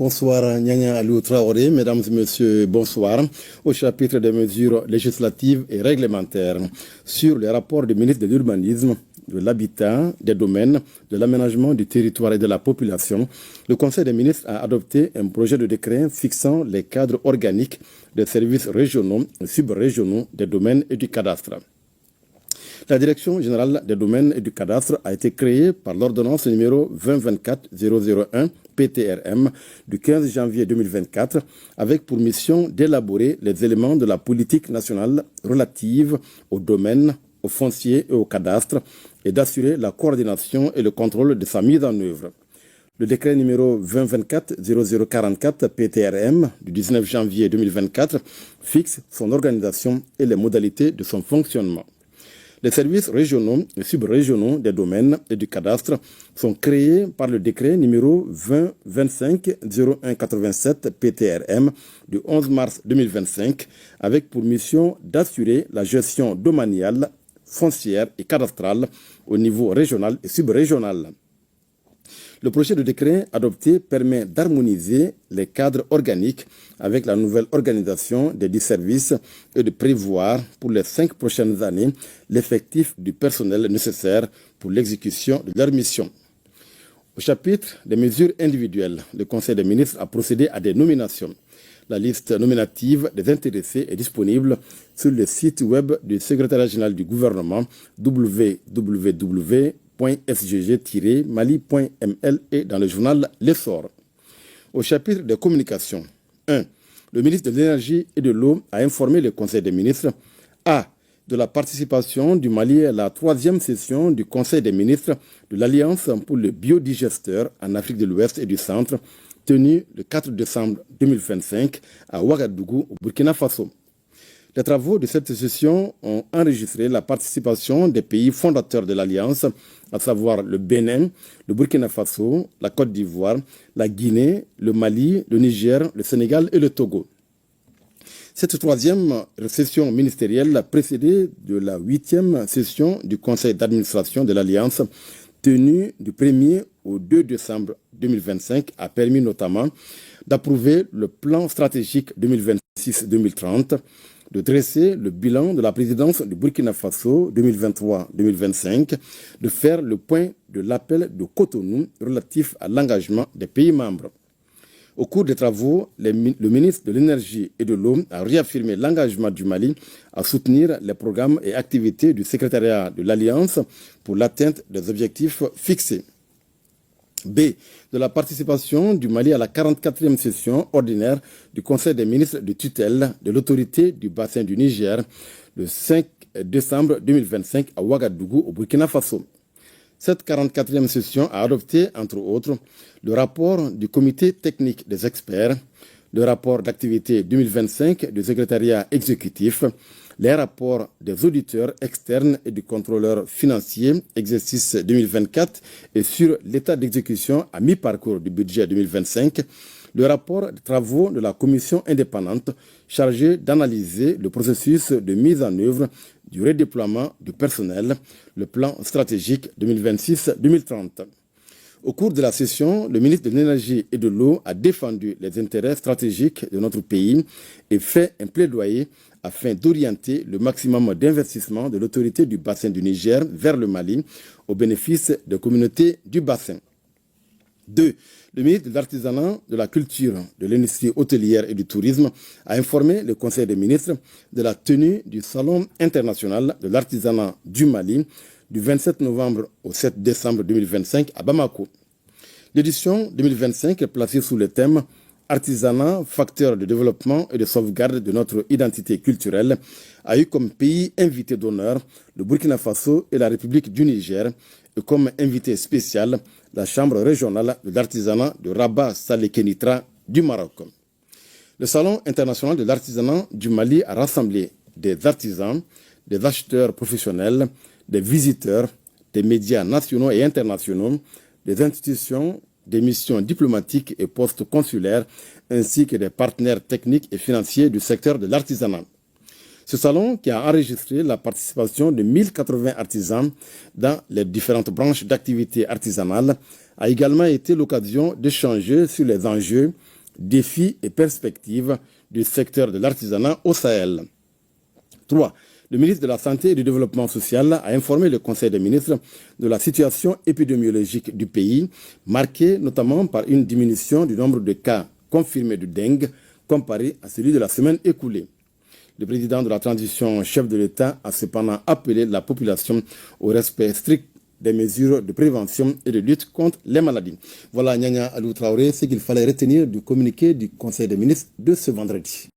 Bonsoir, Nyanya Alou Traoré. Mesdames et messieurs, bonsoir. Au chapitre des mesures législatives et réglementaires sur les rapports du ministre de l'Urbanisme, de l'Habitat, des Domaines, de l'Aménagement du territoire et de la population, le Conseil des ministres a adopté un projet de décret fixant les cadres organiques des services régionaux et subrégionaux des domaines et du cadastre. La Direction générale des domaines et du cadastre a été créée par l'ordonnance numéro 2024-001 PTRM du 15 janvier 2024 avec pour mission d'élaborer les éléments de la politique nationale relative aux domaines, aux fonciers et au cadastre et d'assurer la coordination et le contrôle de sa mise en œuvre. Le décret numéro 2024-0044 PTRM du 19 janvier 2024 fixe son organisation et les modalités de son fonctionnement. Les services régionaux et subrégionaux des domaines et du cadastre sont créés par le décret numéro 2025-0187 PTRM du 11 mars 2025 avec pour mission d'assurer la gestion domaniale, foncière et cadastrale au niveau régional et subrégional. Le projet de décret adopté permet d'harmoniser les cadres organiques avec la nouvelle organisation des 10 services et de prévoir pour les 5 prochaines années l'effectif du personnel nécessaire pour l'exécution de leur mission. Au chapitre des mesures individuelles, le Conseil des ministres a procédé à des nominations. La liste nominative des intéressés est disponible sur le site web du secrétariat général du gouvernement www.sgg-mali.ml et dans le journal L'Essor. Au chapitre des communications, 1. Le ministre de l'Énergie et de l'Eau a informé le Conseil des ministres A. de la participation du Mali à la 3e session du Conseil des ministres de l'Alliance pour le biodigesteur en Afrique de l'Ouest et du Centre, tenue le 4 décembre 2025 à Ouagadougou, au Burkina Faso. Les travaux de cette session ont enregistré la participation des pays fondateurs de l'Alliance, à savoir le Bénin, le Burkina Faso, la Côte d'Ivoire, la Guinée, le Mali, le Niger, le Sénégal et le Togo. Cette 3e session ministérielle précédée de la 8e session du Conseil d'administration de l'Alliance, tenue du 1er au 2 décembre 2025, a permis notamment d'approuver le plan stratégique 2026-2030, de dresser le bilan de la présidence du Burkina Faso 2023-2025, de faire le point de l'appel de Cotonou relatif à l'engagement des pays membres. Au cours des travaux, le ministre de l'Énergie et de l'Eau a réaffirmé l'engagement du Mali à soutenir les programmes et activités du secrétariat de l'Alliance pour l'atteinte des objectifs fixés. B. De la participation du Mali à la 44e session ordinaire du Conseil des ministres de tutelle de l'autorité du bassin du Niger le 5 décembre 2025 à Ouagadougou, au Burkina Faso. Cette 44e session a adopté, entre autres, le rapport du comité technique des experts, le rapport d'activité 2025 du secrétariat exécutif, les rapports des auditeurs externes et du contrôleur financier, exercice 2024, et sur l'état d'exécution à mi-parcours du budget 2025, le rapport des travaux de la commission indépendante chargée d'analyser le processus de mise en œuvre du redéploiement du personnel, le plan stratégique 2026-2030. Au cours de la session, le ministre de l'Énergie et de l'Eau a défendu les intérêts stratégiques de notre pays et fait un plaidoyer afin d'orienter le maximum d'investissement de l'autorité du bassin du Niger vers le Mali au bénéfice des communautés du bassin. 2. Le ministre de l'Artisanat, de la Culture, de l'Industrie hôtelière et du Tourisme a informé le Conseil des ministres de la tenue du Salon international de l'artisanat du Mali du 27 novembre au 7 décembre 2025 à Bamako. L'édition 2025 est placée sous le thème « Artisanat, facteur de développement et de sauvegarde de notre identité culturelle » a eu comme pays invité d'honneur le Burkina Faso et la République du Niger et comme invité spécial la Chambre régionale de l'artisanat de Rabat-Salé-Kénitra du Maroc. Le Salon international de l'artisanat du Mali a rassemblé des artisans, des acheteurs professionnels, des visiteurs, des médias nationaux et internationaux, des institutions, des missions diplomatiques et postes consulaires, ainsi que des partenaires techniques et financiers du secteur de l'artisanat. Ce salon, qui a enregistré la participation de 1080 artisans dans les différentes branches d'activité artisanale, a également été l'occasion d'échanger sur les enjeux, défis et perspectives du secteur de l'artisanat au Sahel. 3. Le ministre de la Santé et du Développement social a informé le Conseil des ministres de la situation épidémiologique du pays, marquée notamment par une diminution du nombre de cas confirmés de dengue comparé à celui de la semaine écoulée. Le président de la transition, chef de l'État, a cependant appelé la population au respect strict des mesures de prévention et de lutte contre les maladies. Voilà, Nyanya Alou Traoré, ce qu'il fallait retenir du communiqué du Conseil des ministres de ce vendredi.